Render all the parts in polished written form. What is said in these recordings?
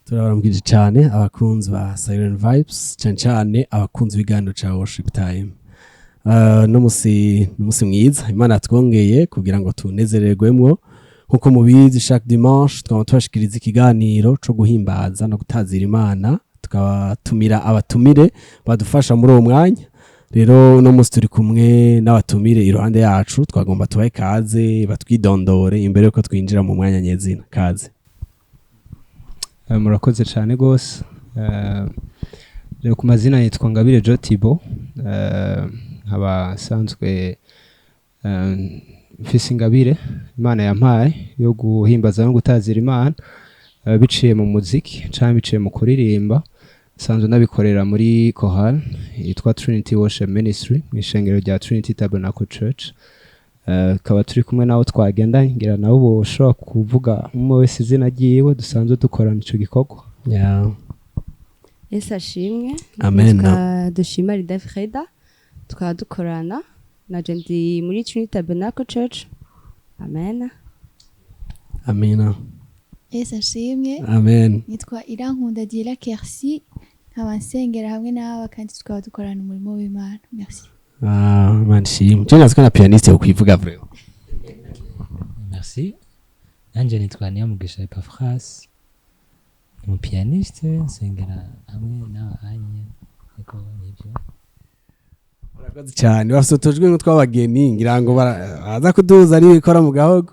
Turabaramukije cyane abakunzi ba Siren Vibes, cyane abakunzi b'iganiro cya Worship Time. No musi mwiza Imana twongeye kugira ngo tunezererwemwo nkuko mubizi chaque dimanche twaba twashikiriza ikiganiro cyo guhimbaza no gutazira Imana, tukabatumira abatumire badufasha muri uwo mwanya. Rero no musi turi kumwe n'abatumire iruhande yacu, twagomba tubahe kaze batwidondore imbere yuko twinjira mu mwanya nyezina. Kaze. Murakoze cyane gose. Rero ku mazina yitwa Ngabire Jotibo, nkaba sanzwe mfise ingabire Imana yampaye yo guhimbaza no gutazira Imana, biciye mu muziki cyangwa biciye mu kuririmba. Sanzwe nabikorera muri Kohal yitwa Trinity Worship Ministry mu ishengero rya Trinity Tabernacle Church. Kaba turi kumwe nawo twagenda ngira nawo boshobora kuvuga umwe wese izina ryiwe dusanzwe dukorana ico gikorwa. Yesu ashimwe. Amen. Dushima Ridafreda tukaba dukorana na jendi muri Trinity Tabernacle Church. Amen. Amina. Yesu ashimwe. Amen. Nitwa Irankunda Diela Kersi, nkaba nsengera hamwe n'aba kandi tukaba dukorana umurimo w'Imana. Merci. Manshim. Je naziko na pianiste yo kwivuga vraiment. Merci. Nanje nitwa Niyamugisha Epafras. Mu pianiste nsengera hamwe n'abanye. Eko nibyo. Murakoze cyane. Basotojwe n'utwabageni ngira ngo baza kuduza ari bikora mu gahogo.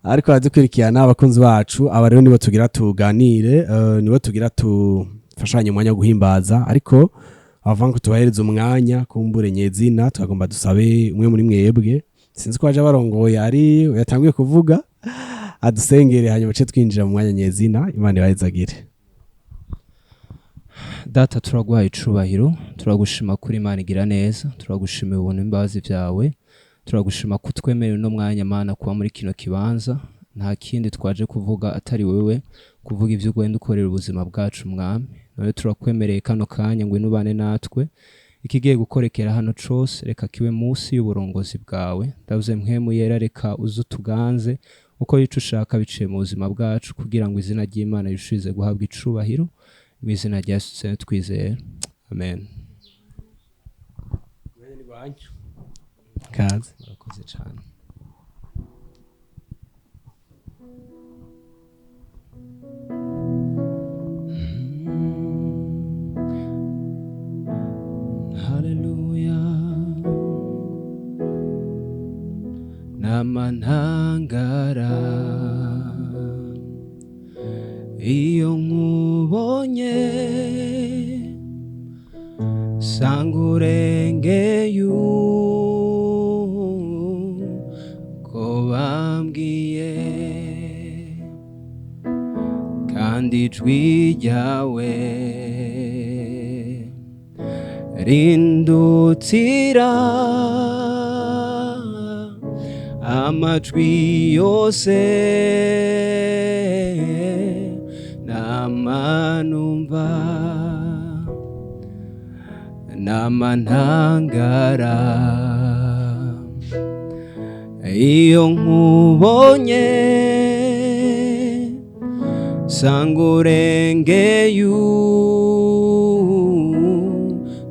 Ariko badukurikirana abakunzi bacu, aba rero nibo tugira tuganire, nibo tugira tufashanye umwanya wo guhimbaza, ariko avanko tubahereza umwanya kumbure nyezina twagomba dusabe umwe muri mwebwe sinzi ko aje barongoye ari yatangiye kuvuga adusengere hanyuma cyo twinjira mu mwanya nyezina. Imana ibahezagire. Data turaguhaye icubahiro, turagushima kuri Imana igira neza, turagushima ubuntu imbabazi byawe, turagushima kutwemerera no mwanya Mana kuba muri kino kibanza. Nta kindi twaje kuvuga atari wewe, kuvuga ivyo ugenda ukorera ubuzima bwacu Mwami. Nawe turakwemereye kano kanya ngo inubane natwe, ikigiye gukorekera hano cose reka kiwe munsi y'uburongozi bwawe. Ndavuze mpwemu yera reka uzutuganze uko yico ushaka biciye mu buzima bwacu, kugira ngo izina ry'Imana rishize guhabwa icubahiro mu izina rya Yesu twizeye. Amen. Kaze. Murakoze cyane. Hallelujah. Namantangara iyo nkubonye sangurenge ko bambwiye kandi ijwi ryawe rindutira amajwi yose namanumva namantangara iyo nkubonye sangurenge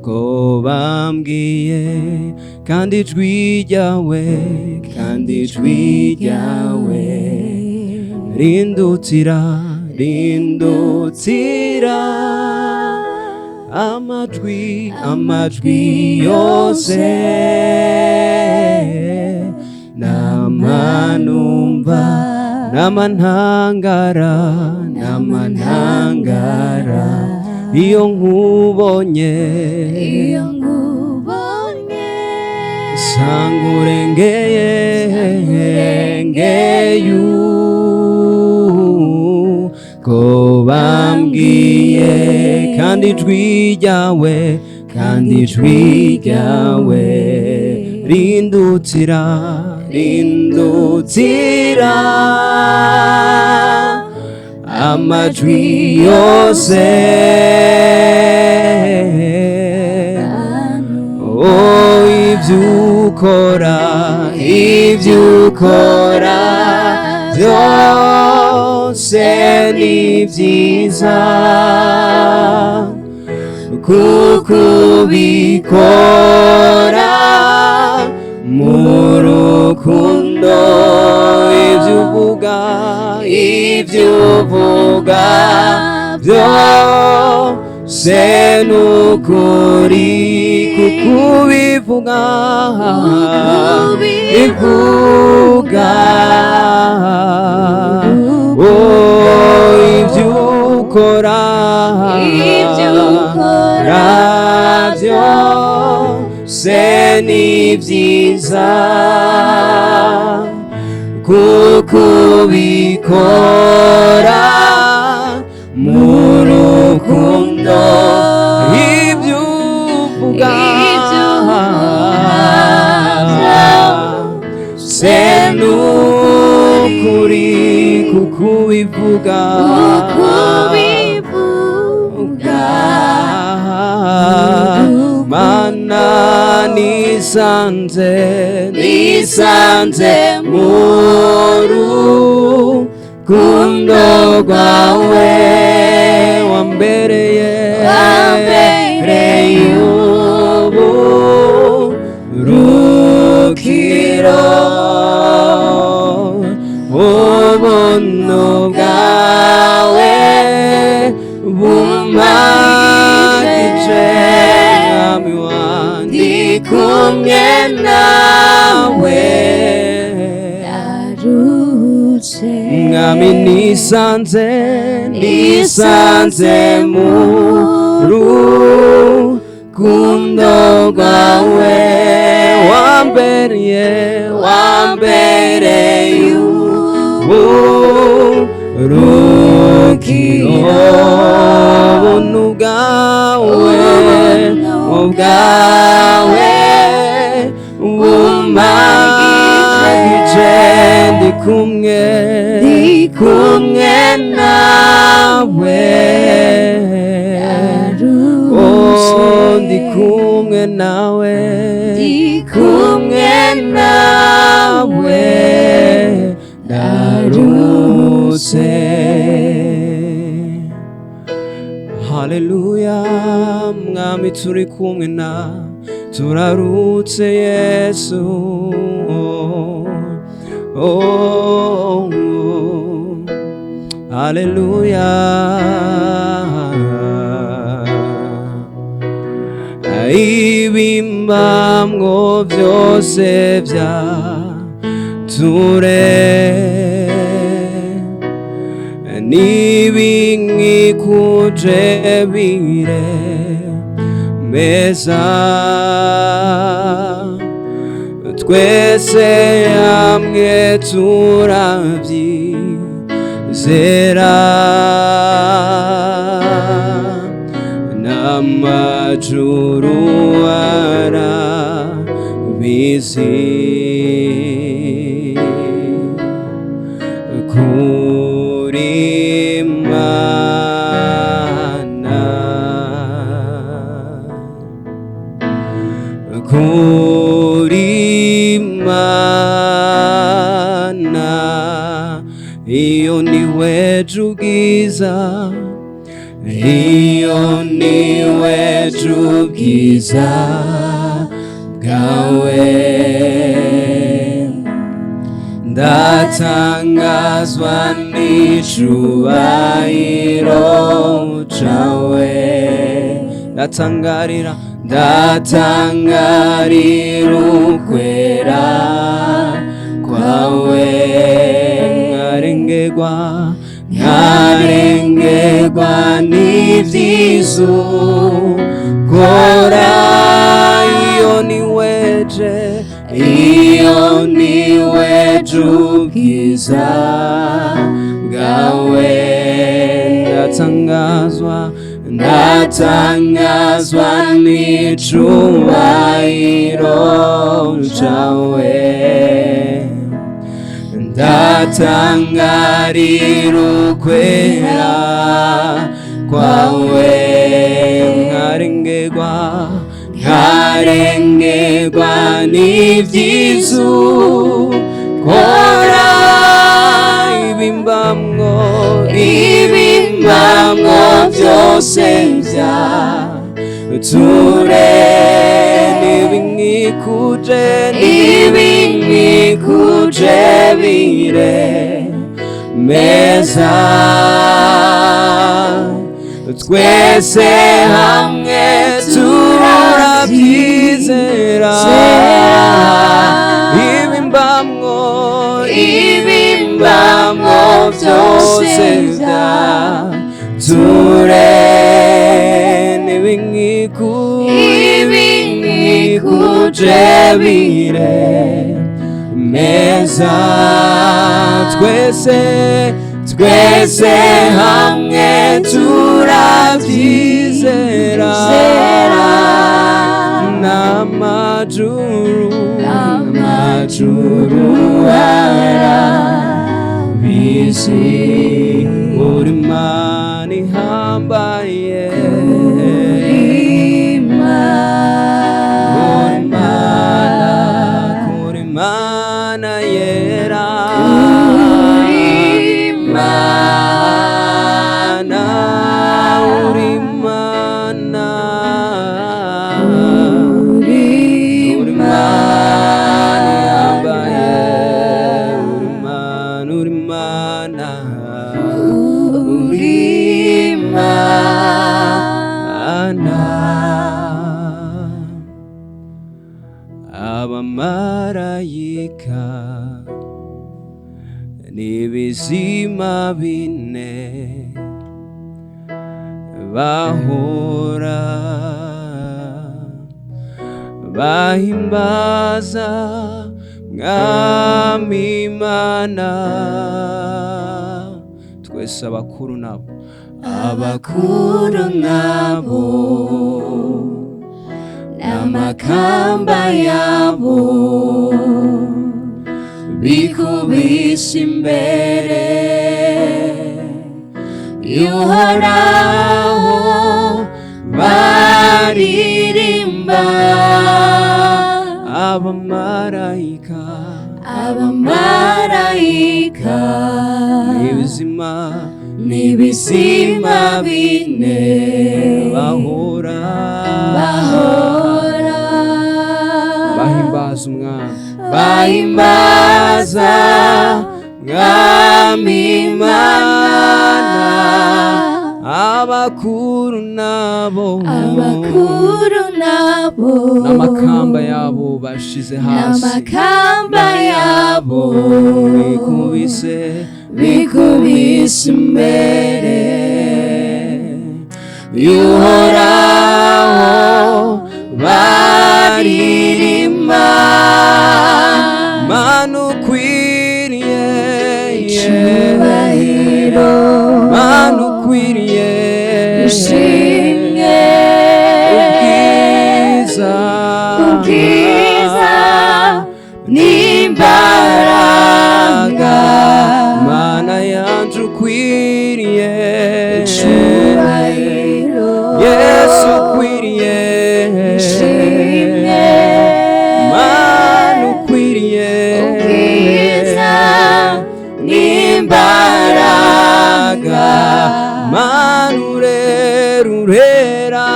ko bambwiye kandi ijwi ryawe rindutira amajwi yose namanumva namantangara iyo nkubonye sangurengeye ko bambwiye kandi ijwi ryawe rindutira amajwi yose ivyukora byose ni byiza kuko ubikora mu rukundo. Ibyo uvuga byose ni ukuri kuko ubivuga ibyo ukora byose ni byiza kuko ubikora mu rukundo. Ibyo uvuga byose ni ukuri kuko ubivuga Mana nisanze mu rukundo rwawe wambereye uburuhukiro. Ubuntu bwawe bumpagije mwami wanjye, ndi kumwe nawe mwami. nisanze mu rukundo rwawe wambereye uburuhukiro. Ubuntu bwawe bumpagije, ndi kumwe nawe, ndi kumwe nawe, ndarutse. Haleluya mwami turi kumwe turarutse Yesu. Haleluya. Ibimbamwo byose byature nibinkikuje biremeza, twese hamwe turabyizera. N'amajuru arabizi kuri Imana, kuri Imana. Iyo niwe ubwiza, iyo niwe ubwiza bwawe. Ndatangazwa n'icubahiro cawe, ndatangarira ukwera kwawe. Nkarengerwa n'ivyiza ukora. Iyo niwe ubwiza bwawe. Ndatangazwa n'icubahiro cawe, ndatangarira ukwera kwawe. Nkarengerwa n'ivyiza ukora. Ibimbamwo ture n'ibinkikuje bire meza twese hamwe turabyizera ibimbamwo byose ture n'ibinkikuje bire meza twese hamwe turabyizera n'amajuru arabizi uri Imana ihambaye uri Imana yera abamarayika n'ibizima bine bahora bahimbaza mwami Imana twese abakuru nabo n'amakamba yabo bikubise imbere y'Uhoraho baririmba abamarayika n'ibizima bine bahora bahimbaza mwami Imana abakuru nabo n'amakamba yabo bashize hasi bikubise imbere y'Uhoraho baririmba Mana ukwiriye icyubahiro Mana ukwiriye ushimwe ubwiza n'imbaraga Mana yanje ukwiriye icyubahiro Yesu ukwiriye ushimwe Mana ukwiriye ubwiza n'imbaraga Mana urera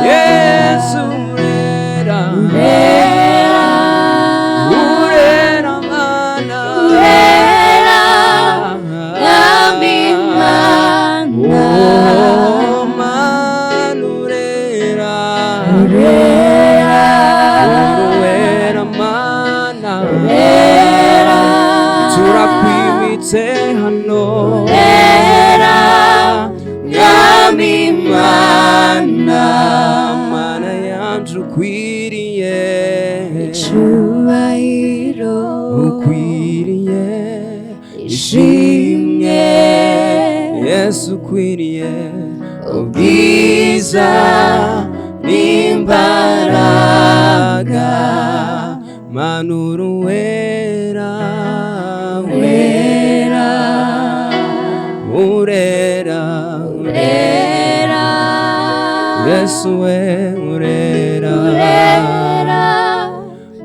Yesu urera Mana urera Mwami Imana Mana urera Mana urera turakwimitse hano Mwami Imana Mana yanje ukwiriye icyubahiro ukwiriye ishimwe Yesu ukwiriye ubwiza n'imbaraga Mana urera Yesu we urera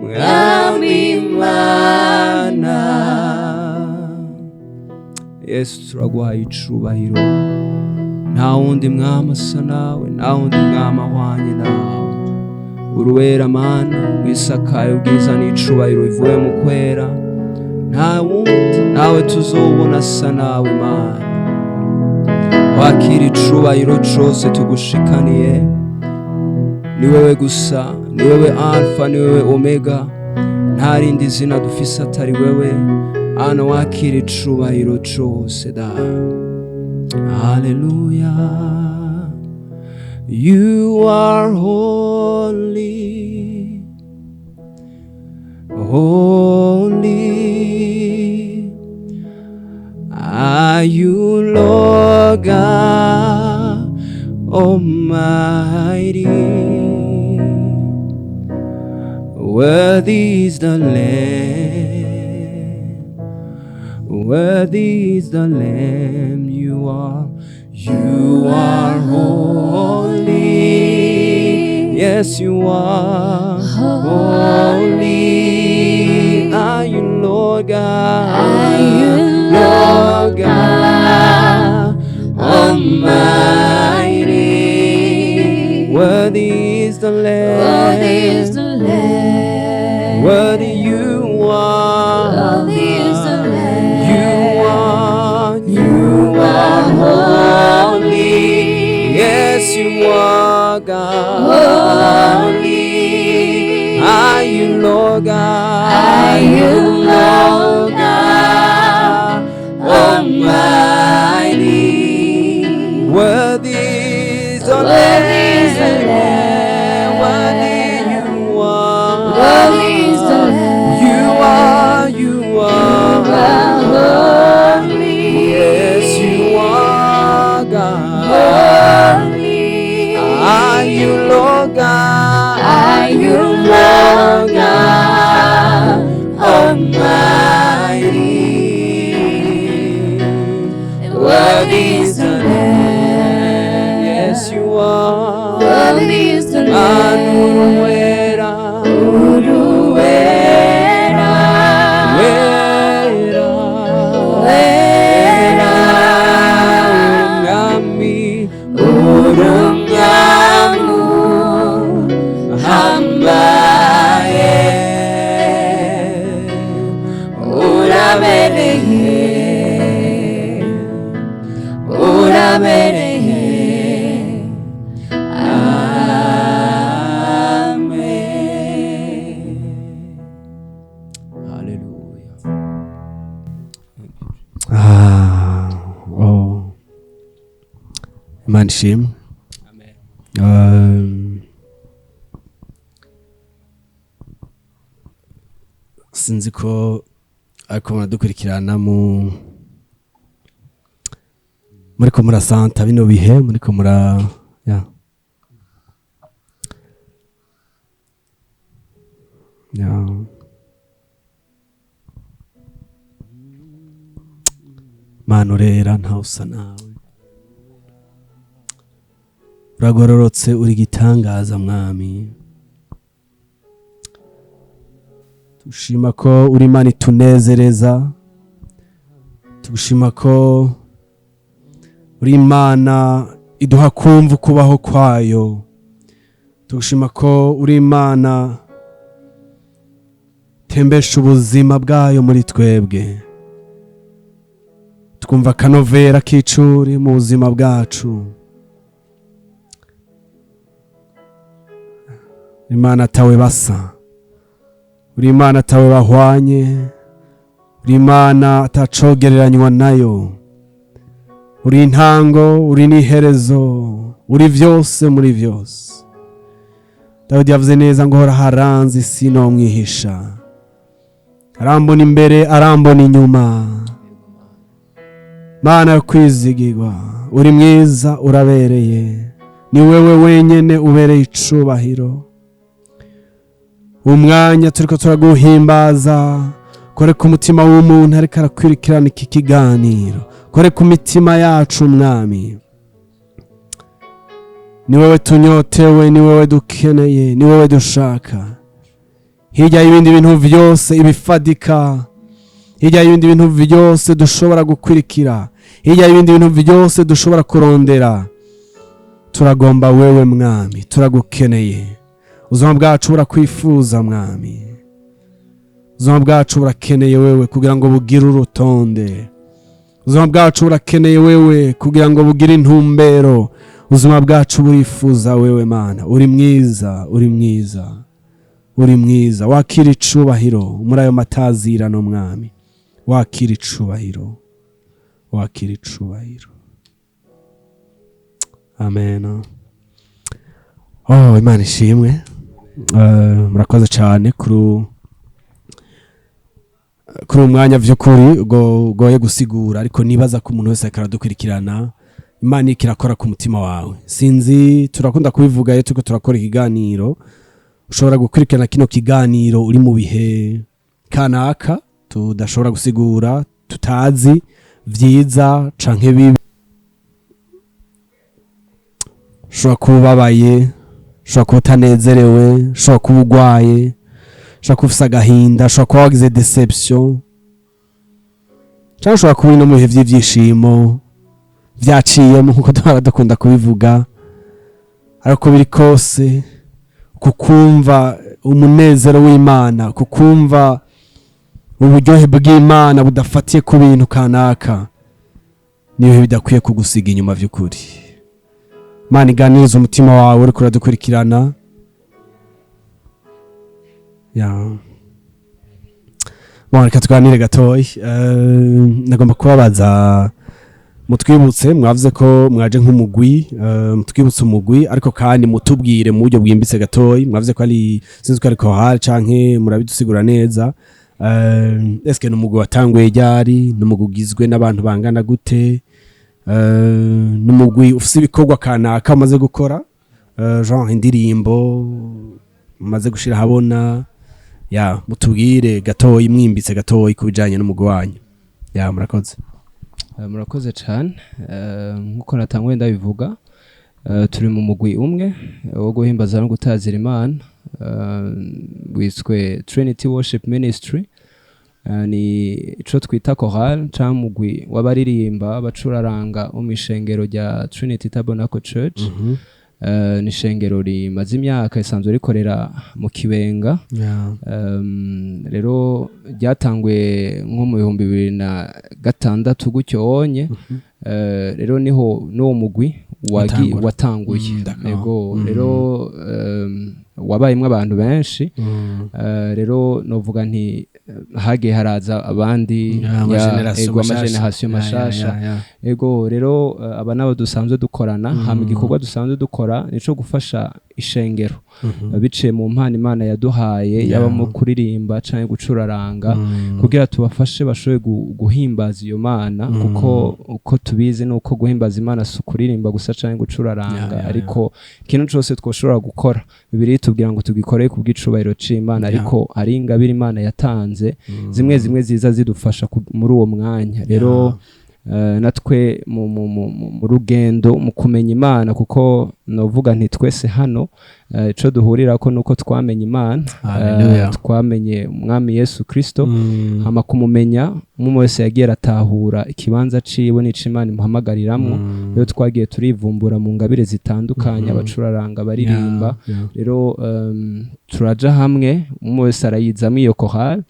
Mwami Imana Yesu turaguhaye icubahiro nta wundi mwami asa nawe, nta wundi mwami ahwanye nawe. Uruwera mana wisakaye ubwiza n'icubahiro bivuye mu kwera, nta wundi nawe tuzobona asa nawe mana. Wakira icubahiro cose tugushikaniye, ni wewe gusa, ni wewe alfa, ni wewe omega, nta rindi zina dufise atari wewe. Ana wakira icubahiro cose da. Hallelujah. You are holy, holy are you, Lord God Almighty. Worthy is the Lamb, worthy is the Lamb. You are holy. Yes, you are holy. Are you, Lord God? Are you, Lord God Almighty? Worthy is the Lamb, worthy is the Lamb. Worthy you are, worthy is the Lamb. You are holy. Yes, you are God. Holy. Are you, Lord God? Are you, Lord God Almighty? Worthy is the Lamb. Worthy you are. Worthy is the Lamb. You are holy. Yes, you are God. Holy. Are you, Lord God? Are you, Lord God Almighty? Worthy is the Lamb. Yes, you are. Worthy is the Lamb. Uruwera, Uruwera, Wera, Wera, Urungami, Urungamu, Hambaye, Urabereye, Urabereye. Imana ishimwe. Sinzi ko ariko muradukurikirana muriko murasanta bino bihe, muriko mura Mana urera ntawe usa nawe, uragororotse, uri igitangaza mwami. Tugushima ko uri Imana itunezereza, tugushima ko uri Imana iduha kumva ukubaho kwayo, tugushima ko uri Imana tembesha ubuzima bwayo muri twebwe, twumva akanovera k'icuri mu buzima bwacu. Imana atawe basa, uri Imana atawe bahwanye, uri Imana atacogereranywa nayo, uri intango, uri n'iherezo, uri vyose muri vyose. Dawidi yavuze neza ngo hora haranze isi no mwihisha, arambona imbere arambona inyuma. Mana yo kwizigirwa, uri mwiza, urabereye, ni wewe wenyene ubereye icubahiro. Umwanya turiko turaguhimbaza, kore ku mutima w'umuntu ariko arakwirikirana iki kiganiro, kore ku mitima yacu mwami. Ni wewe tunyotewe, ni wewe dukeneye, ni wewe dushaka. Hirya y'ibindi bintu vyose, ibifadika, hirya y'ibindi bintu byose dushobora gukurikira, hirya y'ibindi bintu byose dushobora kurondera, turagomba wewe mwami, turagukeneye. Ubuzima bwacu burakwifuza mwami, ubuzima bwacu burakeneye wewe kugira ngo bugire urutonde, ubuzima bwacu burakeneye wewe kugira ngo bugire intumbero, ubuzima bwacu burifuza wewe Mana. Uri mwiza, uri mwiza, uri mwiza. Wakira icubahiro muri ayo matazirano mwami, wakira icubahiro, wakira icubahiro. Amen. Imana ishimwe. Murakoze cyane kuri umwanya vy'ukuri ugoye gusigura, ariko nibaza ko umuntu wese akaradukurikirana Imana ikirakora ku mutima wawe. Sinzi, turakunda kubivuga iyo turiko turakora ikiganiro, ushobora gukurikirana kino kiganiro uri mu bihe kanaka tudashobora gusigura, tutazi vyiza canke bibi, ushobora kuba ubabaye, ushobora kuba utanezerewe, ushobora kuba urwaye, ushobora kuba ufise agahinda, ushobora kuba wagize deception, cyangwa ushobora kuba uri no mu bihe vy'ivyishimo vyaciyemo nkuko duhora dukunda kubivuga. Ariko biri kose, kukumva umunezero w'Imana, kukumva uburyohe bw'Imana budafatiye ku bintu kanaka, niyo bidakwiye kugusiga inyuma vy'ukuri. Imana iganiriza umutima wawe uriko uradukurikirana. Reka tuganire gatoyi. Nagomba kubabaza, mutwibutse, mwavuze ko mwaje nk'umugwi, mutwibutse umugwi, ariko kandi mutubwire mu buryo bwimbitse gatoyi. Mwavuze ko ari, sinzi ko ariko hari canke murabidusigura neza. Eske n'umugwi watanguye ryari? N'umugwi ugizwe n'abantu bangana gute? N'umugwi ufise ibikorwa kanaka umaze gukora, genre indirimbo umaze gushira habona? Mutubwire gatoyi, mwimbitse gatoyi kubijanye n'umugwi wanyu. Murakoze. Murakoze cyane. Nkuko natanguye ndabivuga, turi mu mugwi umwe wo guhimbaza no gutazira Imana, wiswe Trinity Worship Ministry. Ni ico twita chorale cyangwa mugwi w'abaririmba bacuraranga umishengero rya Trinity Tabernacle Church. Ni ishengero rimaze imyaka isanzwe rikorera mu Kibenga. Rero ryatanguye nko mu 2006 gutyo onye. Rero niho n'uwo mugwi watanguye. Yego, rero wabayemwe abantu benshi. Rero novuga nti hagiye haraza abandi amageneration mashasha. Ego, rero aba nabo dusanzwe dukorana. Hama igikorwa dusanzwe dukora nico gufasha ishengero biciye mu mpano Imana yaduhaye, yaba mu kuririmba canke gucuraranga, kugira tubafashe bashoboye guhimbaza iyo Mana. Kuko uko tubizi nuko guhimbaza Imana si kuririmba gusa canke gucuraranga, ariko ikintu cyose twoshobora gukora Bibiliya itubwira ngo tugikoreye ku bw'icubahiro c'Imana. Ariko hari ingabire Imana yatanze zimwe zimwe ziza zidufasha muri uwo mwanya. Rero natwe mu rugendo mu kumenya Imana, kuko novuga nti twese hano ico duhurira ko nuko twamenye Imana, twamenye umwami Yesu Kristo. Hama kumumenya umwe wese yagiye aratahura ikibanza ciwe n'ico Imana imuhamagariramwo. Rero twagiye turivumbura mu ngabire zitandukanye, abacuraranga, baririmba. Rero turaja hamwe, umwe wese arayizamo iyo chorale.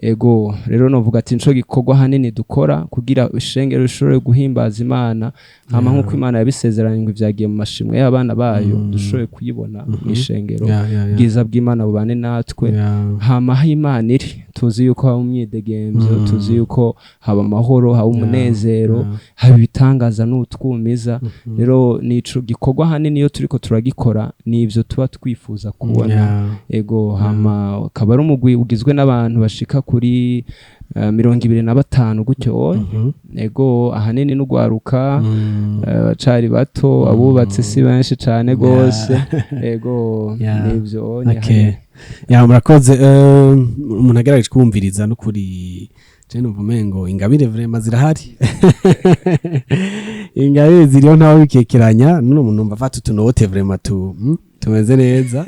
Ego, rero novuga ati nico gikorwa hanini dukora kugira ishengero rishobore guhimbaza Imana. Hama nkuko Imana yabisezeranye ngo ivyagiye mu mashimwe y'abana bayo, dushoboye kuyibona mw'ishengero. Bwiza bw'Imana bubane natwe. Hama aho Imana iri, tuzi yuko haba umwidegemvyo, tuzi yuko haba amahoro, haba umunezero, haba ibitangaza n'utwumiza. Rero nico gikorwa hanini iyo turiko turagikora, nivyo tuba twifuza kubona. Ego, hama akaba ari umugwi ugizwe n'abantu bashika kuri 25 gutyo. Ego, ahanini n'ugwaruka, bacari bato, abubatse si benshi cane gose. Ego, nivyo. Murakoze. Umuntu agerageje kumviriza no kuri numva umengo ingabire vraiment zirahari. Ingabire ziriho ntawe bikekeranya. None umuntu numva afata utunote vraiment tumeze neza.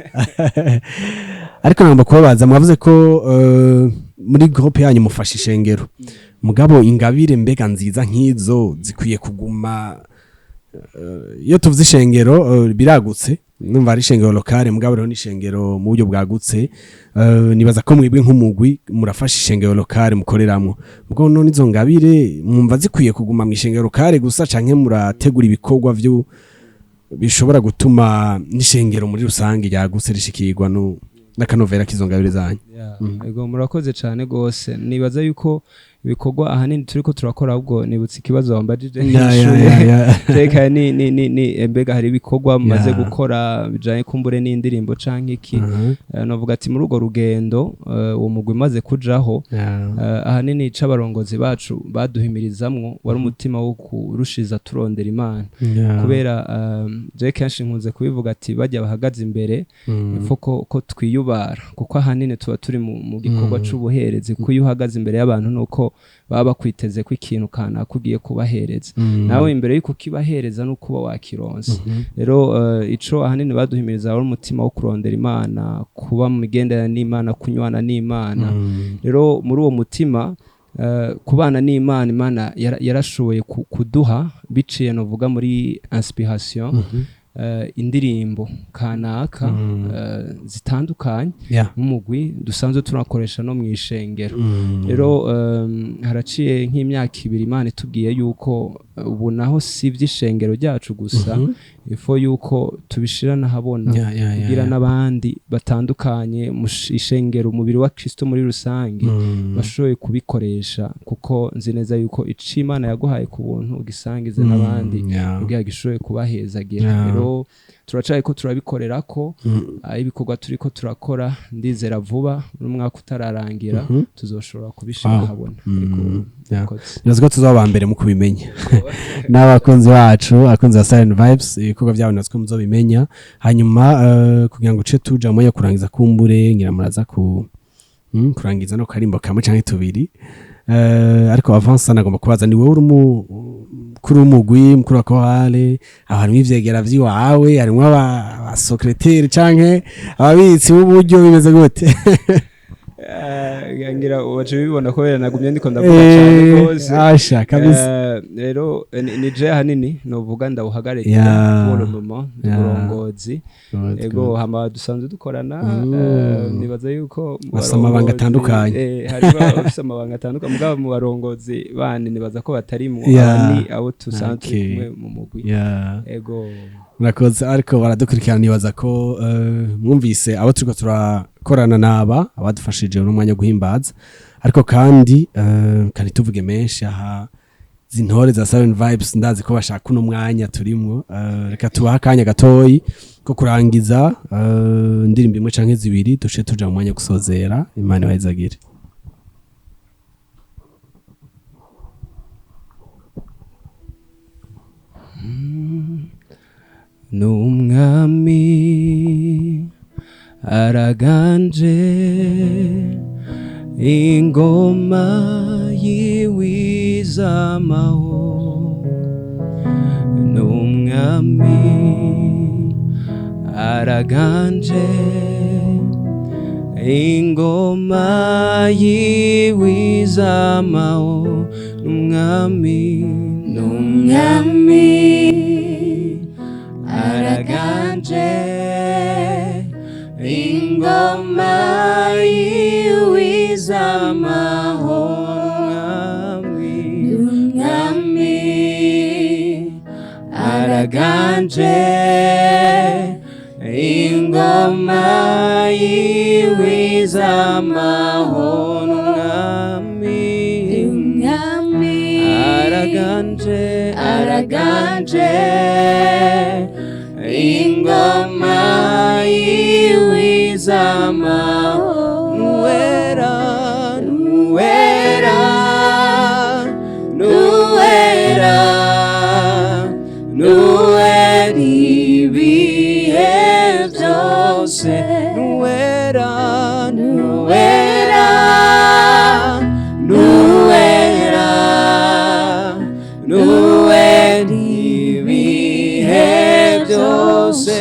Ariko nagomba kubabaza, mwavuze ko muri groupe yanyu mufasha ishengero mugabo ingabire mbega nziza nk'izo zikwiye kuguma iyo tuvuze ishengero biragutse numva ari ishengero lokale mugabo rero ni ishengero mu buryo bwagutse nibaza ko mwebwe nk'umugwi murafasha ishengero lokale mukoreramwo mugabo none izo ngabire mwumva zikwiye kuguma mu ishengero lokale gusa canke murategura ibikorwa byo bishobora gutuma n'ishengero muri rusange ryagutse rishikirwa n'akanovera k'izo ngabire zanyu. Ego murakoze cyane gose nibaza yuko ibikorwa ahanini turiko turakora ahubwo nibutse ikibazo wambajije reka ni mbega hari ibikorwa mumaze gukora bijanye kumbure n'indirimbo canke iki novuga ati muri urwo rugendo uwo mugwi maze kujaho ahanini c'abarongozi bacu baduhimirizamwo wari umutima wo kurushiza turondera Imana kubera je kenshi nkunze kubivuga ati bajya bahagaze imbere ifoko ko twiyubara kuko ahanini tuba turi mu gikorwa c'ubuherezi ko iyo uhagaze imbere y'abantu nuko baba bakwiteze ko ikintu kana kugiye kubahereza nawe imbere yuko kibahereza no kuba wakironse rero ico ahanini baduhimiriza wari umutima wo kurondera Imana kuba mu migendera n'Imana kunywana n'Imana rero muri uwo mutima kubana n'Imana Imana yarashoboye kuduha biciye no vuga muri inspiration indirimbo kanaka zitandukanye nk'umugwi dusanzwe turakoresha no mwishengero rero haraciye nk'imyaka 2 Imana itubwiye yuko ubu naho si vy'ishengero ryacu gusa ifo yuko tubishirana habona kugira n'abandi batandukanye mu ishengero umubiri wa Kristo muri rusange bashoboye kubikoresha kuko nzi neza yuko Imana yaguhaye ku buntu ugisangize n'abandi kugira gishoboye kubahezagira rero turacaye ko turabikorera ko ibikorwa turiko turakora ndizera vuba n'umwaka utararangira tuzoshobora kubishira habona niziko tuzaba mbere mu kubimenya n'abakunzi bacu akunzi ba Silent Vibes ibikorwa byabo natwe muzobimenya hanyuma kugira ngo uce tuja moya kurangiza kumbure ngira muraza kurangiza no karimbo kamwe canke tubiri ariko avance nagomba kubaza ni wewe uri kuri umugwi mukuru wa kohale abantu ivyegera vyiwawe harimo aba secrétaire canke ababitsi b'uburyo bimeze gute ngira ubaje bibona ko nagumye ndiko ndavuga cyane gose asha kabisa rero ni je hanini no vuga ndawuhagarikira pour le moment uburongozi ego hama dusanzwe dukorana nibaza yuko amabanga atandukanye harimo afise amabanga atandukanye mugabo mu barongozi bandi nibaza ko batarimo abandi abo tusanzwe mu mugwi ego murakoze ariko baradukurikirana nibaza ko mwumvise abo turiko turakorana naba abadufashije n'umwanya guhimbaza ariko kandi kandi tuvuge menshi aha zintore za Silent Vibes ndazi ko bashaka uno mwanya turimo reka tubaha akanya gatoyi ko kurangiza indirimbo imwe canke zibiri dushe tuja mu mwanya gusozera Imana ibahezagire n'umwami araganje ingoma yiwizamaho n'umwami araganje ingoma yiwizamaho n'umwami araganje ingoma yiwizamaho n'umwami araganje ingoma yiwizamaho n'umwami araganje ingoma yiwizamaho nuwera ibihe byose nuwera ibihe byose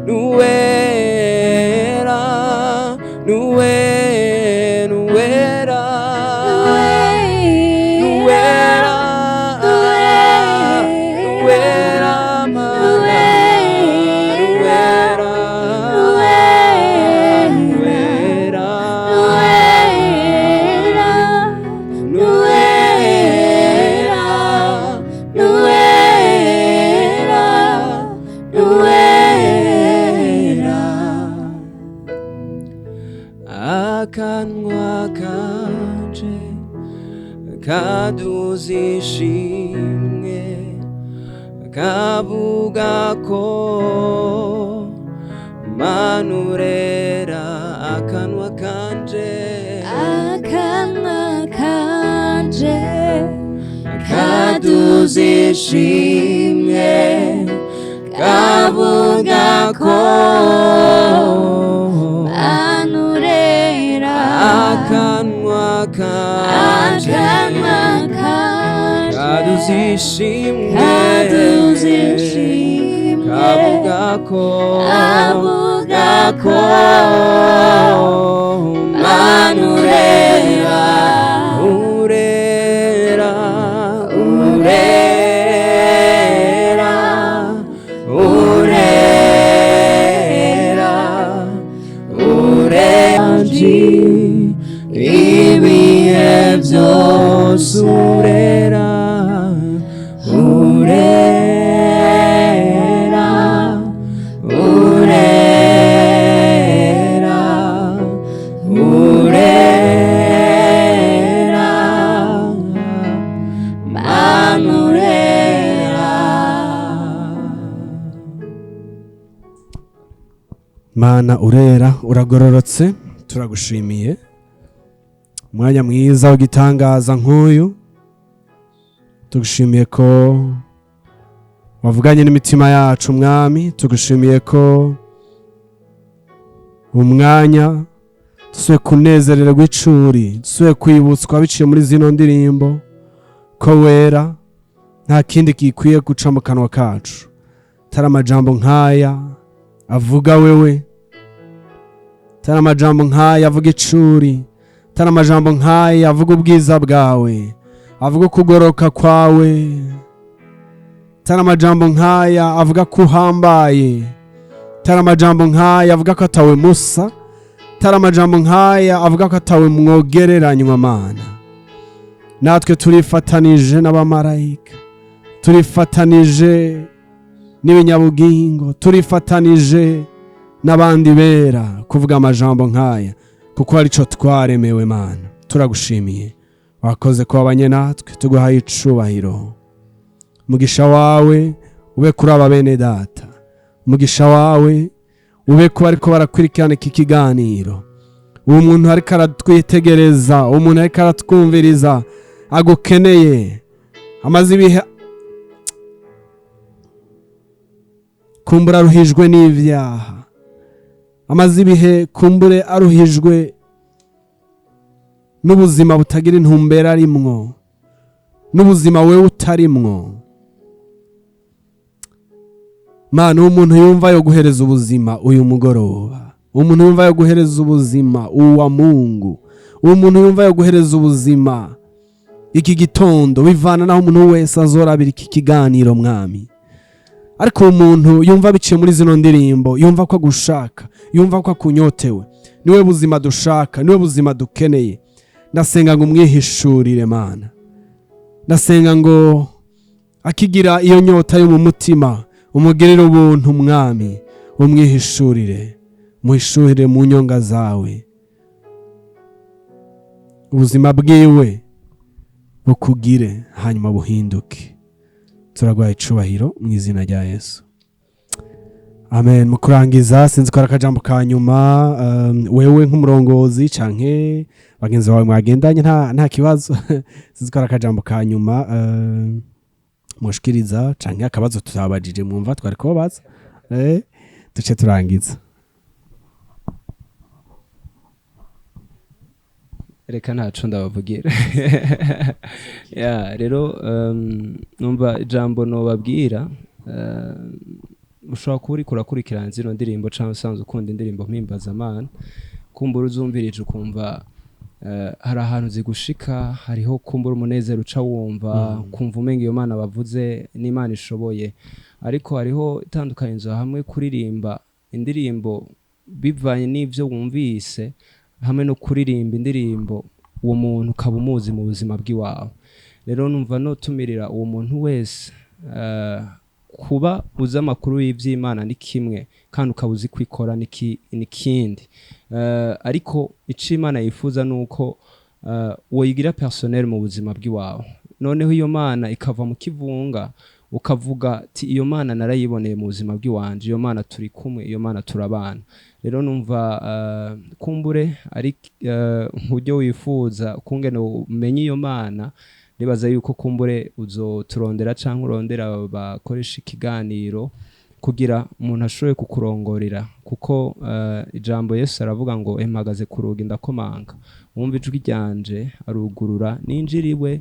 nuwera nuwera nuwera akanwa kanje kaduzishimwe kavuga ko manurera akanwa kanje kaduzishimwe kavuga ko akanwa kanje kaduzishimwe kavuga ko manurera urera urera urera urera ibihe byose urera urera urera urera manurera. Mana urera uragororotse, turagushimiye umwanya mwiza w'igitangaza nk'uyu. Tugushimiye ko wavuganye n'imitima yacu mwami, tugushimiye ko umwanya dusuye kunezererwa icuri, dusuye kwibutswa biciye muri zino ndirimbo ko wera, nta kindi gikwiye guca mu kanwa kacu tari amajambo nk'aya avuga wewe, tari amajambo nk'aya avuga icuri, tari amajambo nk'aya avuga ubwiza bwawe, avuga kugoroka kwawe, tari amajambo nk'aya avuga ko uhambaye, tari amajambo nk'aya avuga ko atawe musa, tari amajambo nk'aya avuga ko atawe mwogereranywa Mana. Natwe turifatanije n'abamarayika, turifatanije n'ibinyabugingo, turifatanije n'abandi bera kuvuga amajambo nk'aya, kuko arico twaremewe Mana. Turagushimiye, wakoze ko wabanye natwe, tuguhaye icubahiro. Umugisha wawe ube kuri aba bene data, umugisha wawe ube kuba ariko barakurikirana iki kiganiro. Uwo muntu ariko aratwitegereza, uwo muntu ariko aratwumviriza agukeneye, amaze ibihe kumbura aruhijwe n'ivyaha, amaze ibihe kumbure aruhijwe n'ubuzima butagira intumbero arimwo, n'ubuzima wewe utarimwo. Mana, umuntu yumva yo guhereza ubuzima uyu mugoroba, umuntu yumva yo guhereza ubuzima uwa Mungu, umuntu yumva yo guhereza ubuzima iki gitondo, bivana naho umuntu wese azorabira iki kiganiro mwami. Ariko umuntu yumva biciye muri zino ndirimbo, yumva ko agushaka, yumva ko akunyotewe, niwe buzima dushaka, niwe buzima dukeneye. Ndasenga ngo umwihishurire Mana, ndasenga ngo akigira iyo nyota yo mu mutima umugirire ubuntu mwami, umwihishurire, muhishurire mu nyonga zawe, ubuzima bwiwe bukugire hanyuma buhinduke. Turagwaye icubahiro mu izina rya Yesu, amen. Mu kurangiza, sinzi ko ari akajambo ka nyuma wewe nk'umurongozi canke bagenzi bawe mwagendanye nta kibazo sinzi ko ari akajambo ka nyuma mushikiriza canke akabazo tutabajije mwumva twari kubaza duce turangiza. Reka ntaco ndabavugira. Ya rero numva ijambo no babwira ushobora kuba uriko urakurikirana zino ndirimbo cyangwa usanzwe ukunda indirimbo mpimbazamana kumbura uzumvirije ukumva hari ahantu zigushika hariho kumbura umunezero uca wumva kumva umenga iyo mana bavuze n'Imana ishoboye ariko hariho itandukanyirizo hamwe kuririmba indirimbo bivanye n'ivyo wumvise hamwe no kuririmba indirimbo uwo muntu ukaba umuzi mu buzima bw'iwawe rero numva notumirira uwo muntu wese kuba uzi amakuru y'ivy'Imana ni kimwe kandi ukaba uzi kwikora n'ikindi ariko ico Imana yifuza nuko woyigira personnel mu buzima bw'iwawe noneho iyo mana ikava mu kivunga ukavuga ati iyo mana narayiboneye mu buzima bw'iwanje iyo mana turi kumwe iyo mana turabana rero numva kumbure ari nk'uburyo wifuza kungene umenye iyo mana nibaza yuko kumbure uzoturondera canke urondera bakoresha ikiganiro kugira umuntu ashoboye kukurongorera kuko ijambo Yesu aravuga ngo mpagaze ku rugi ndakomanga wumva ijwi ryanje arugurura ninjiriwe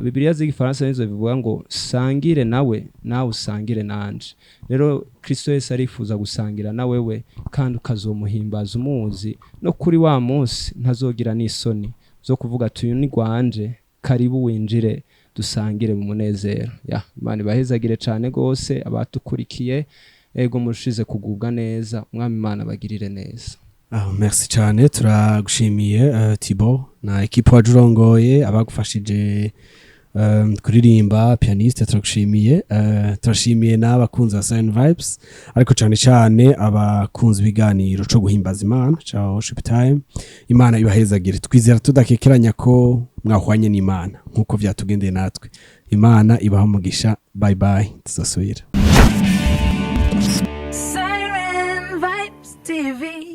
Bibiliya z'igifaransa nizo bivuga ngo sangire nawe usangire nanje rero Kristo Yesu arifuza gusangira na wewe kandi ukazomuhimbaza umuzi no kuri wa munsi ntazogira n'isoni zo kuvuga tuyu ni gwanje karibu winjire dusangire mu munezero Imana ibahezagire cyane gose abatukurikiye ego mushize kugubwa neza umwami Imana bagirire neza merci cyane turagushimiye Thibaut na equipe wajurongoye abagufashije kuririmba pianiste turagushimiye turashimiye n'abakunzi ba Silent Vibes ariko cyane cyane abakunzi biganiro cyo guhimbaza Imana cha worship time Imana ibahezagire twizera tudakekeranya ko mwahwanye n'Imana nkuko vyatugendeye natwe Imana ibaha umugisha bye bye tuzasubira